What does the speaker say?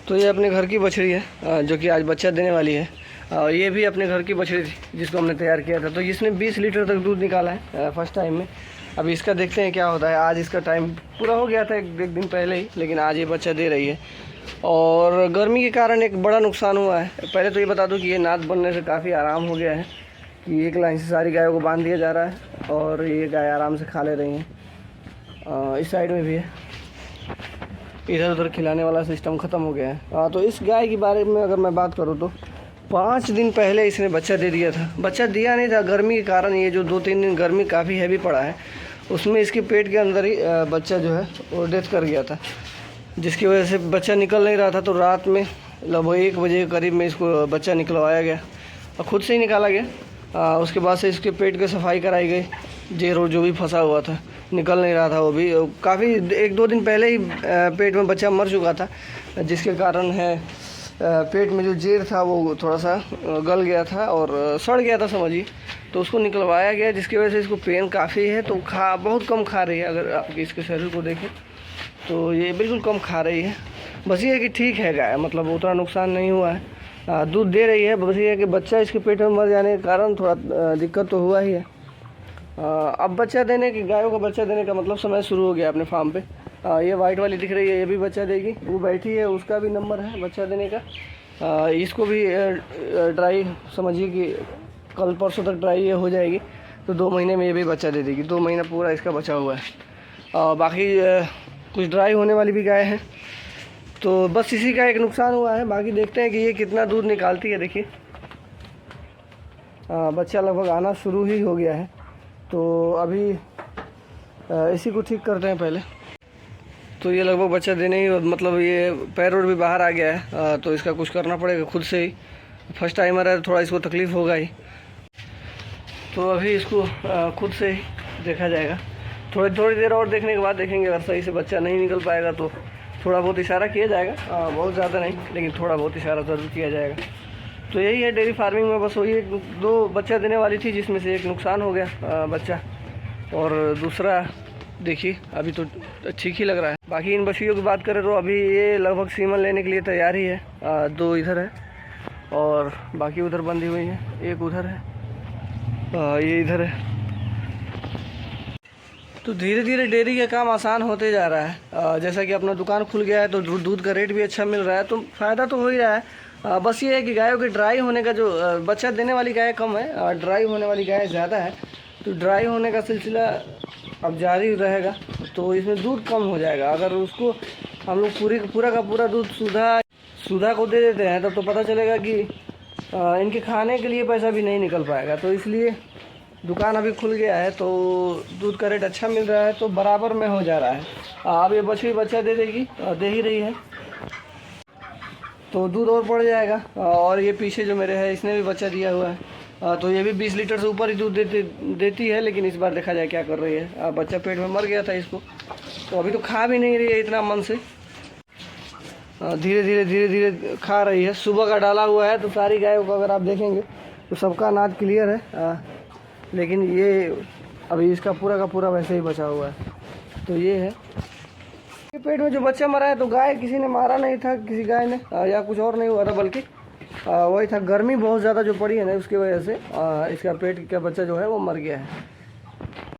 तो ये अपने घर की बछड़ी है जो कि आज बच्चा देने वाली है। ये भी अपने घर की बछड़ी थी जिसको हमने तैयार किया था। तो इसने 20 लीटर तक दूध निकाला है फर्स्ट टाइम में। अभी इसका देखते हैं क्या होता है। आज इसका टाइम पूरा हो गया था एक दिन पहले ही, लेकिन आज ये बच्चा दे रही है। और गर्मी के कारण एक बड़ा नुकसान हुआ है। पहले तो ये बता दूं कि ये नाद बनने से काफ़ी आराम हो गया है कि एक लाइन से सारी गायों को बांध दिया जा रहा है और ये गाय आराम से खा ले रही हैं। इस साइड में भी है, इधर उधर खिलाने वाला सिस्टम ख़त्म हो गया है। तो इस गाय के बारे में अगर मैं बात करूँ तो 5 दिन पहले इसने बच्चा दे दिया था। बच्चा दिया नहीं था गर्मी के कारण, ये जो 2-3 दिन गर्मी काफ़ी हैवी पड़ा है उसमें इसके पेट के अंदर ही बच्चा जो है वो डेथ कर गया था, जिसकी वजह से बच्चा निकल नहीं रहा था। तो रात में लगभग 1 बजे के करीब में इसको बच्चा निकलवाया गया और ख़ुद से ही निकाला गया। उसके बाद से इसके पेट की सफाई कराई गई। जेर और जो भी फंसा हुआ था निकल नहीं रहा था, वो भी काफ़ी 1-2 दिन पहले ही पेट में बच्चा मर चुका था, जिसके कारण है पेट में जो जेर था वो थोड़ा सा गल गया था और सड़ गया था समझिए। तो उसको निकलवाया गया, जिसकी वजह से इसको पेन काफ़ी है। तो बहुत कम खा रही है। अगर आप इसके शरीर को देखें तो ये बिल्कुल कम खा रही है। बस ये है कि ठीक है गाय, मतलब उतना नुकसान नहीं हुआ है, दूध दे रही है। बस ये है कि बच्चा इसके पेट में मर जाने के कारण थोड़ा दिक्कत तो हुआ ही है। अब बच्चा देने की, गायों का बच्चा देने का मतलब समय शुरू हो गया अपने फार्म पे। ये वाइट वाली दिख रही है, ये भी बच्चा देगी। वो बैठी है, उसका भी नंबर है बच्चा देने का। इसको भी ड्राई समझिए कि कल परसों तक ड्राई ये हो जाएगी, तो 2 महीने में ये भी बच्चा दे देगी। 2 महीना पूरा इसका बचा हुआ है। बाकी कुछ ड्राई होने वाली भी गाय हैं। तो बस इसी का एक नुकसान हुआ है। बाकी देखते हैं कि ये कितना दूध निकालती है। देखिए बच्चा लगभग आना शुरू ही हो गया है। तो अभी इसी को ठीक करते हैं पहले। तो ये लगभग बच्चा देने ही, मतलब ये पैर और भी बाहर आ गया है। तो इसका कुछ करना पड़ेगा खुद से ही। फर्स्ट टाइमर है, थोड़ा इसको तकलीफ़ होगा ही। तो अभी इसको खुद से ही देखा जाएगा। थोड़ी देर और देखने के बाद देखेंगे। अगर सही से बच्चा नहीं निकल पाएगा तो थोड़ा बहुत इशारा किया जाएगा, बहुत ज़्यादा नहीं, लेकिन थोड़ा बहुत इशारा ज़रूर किया जाएगा। तो यही है डेयरी फार्मिंग में। बस वही 2 बच्चा देने वाली थी, जिसमें से एक नुकसान हो गया बच्चा, और दूसरा देखिए अभी तो ठीक ही लग रहा है। बाकी इन बछड़ियों की बात करें तो अभी ये लगभग सीमन लेने के लिए तैयार ही है। 2 इधर है और बाकी उधर बंधी हुई है। एक उधर है, ये इधर है। तो धीरे धीरे डेयरी का काम आसान होते जा रहा है। जैसा कि अपना दुकान खुल गया है तो दूध का रेट भी अच्छा मिल रहा है, तो फ़ायदा तो हो ही रहा है। बस ये है कि गायों के ड्राई होने का, जो बच्चा देने वाली गाय कम है, ड्राई होने वाली गाय ज़्यादा है। तो ड्राई होने का सिलसिला अब जारी रहेगा, तो इसमें दूध कम हो जाएगा। अगर उसको हम लोग पूरा का पूरा दूध सुधा को दे देते हैं तब तो पता चलेगा कि इनके खाने के लिए पैसा भी नहीं निकल पाएगा। तो इसलिए दुकान अभी खुल गया है तो दूध का रेट अच्छा मिल रहा है, तो बराबर में हो जा रहा है। अब ये बछड़ी बच्चा दे देगी, दे ही रही है, तो दूध और बढ़ जाएगा। और ये पीछे जो मेरे है इसने भी बच्चा दिया हुआ है, तो ये भी 20 लीटर से ऊपर ही दूध देती है। लेकिन इस बार देखा जाए क्या कर रही है। बच्चा पेट में मर गया था इसको, तो अभी तो खा भी नहीं रही है इतना मन से। धीरे धीरे खा रही है। सुबह का डाला हुआ है, तो सारी गायों को अगर आप देखेंगे तो सबका अनाज क्लियर है। लेकिन ये अभी इसका पूरा का पूरा वैसे ही बचा हुआ है। तो ये है कि पेट में जो बच्चा मरा है, तो गाय किसी ने मारा नहीं था, किसी गाय ने, या कुछ और नहीं हुआ था, बल्कि वही था गर्मी बहुत ज़्यादा जो पड़ी है ना, उसकी वजह से इसका पेट का बच्चा जो है वो मर गया है।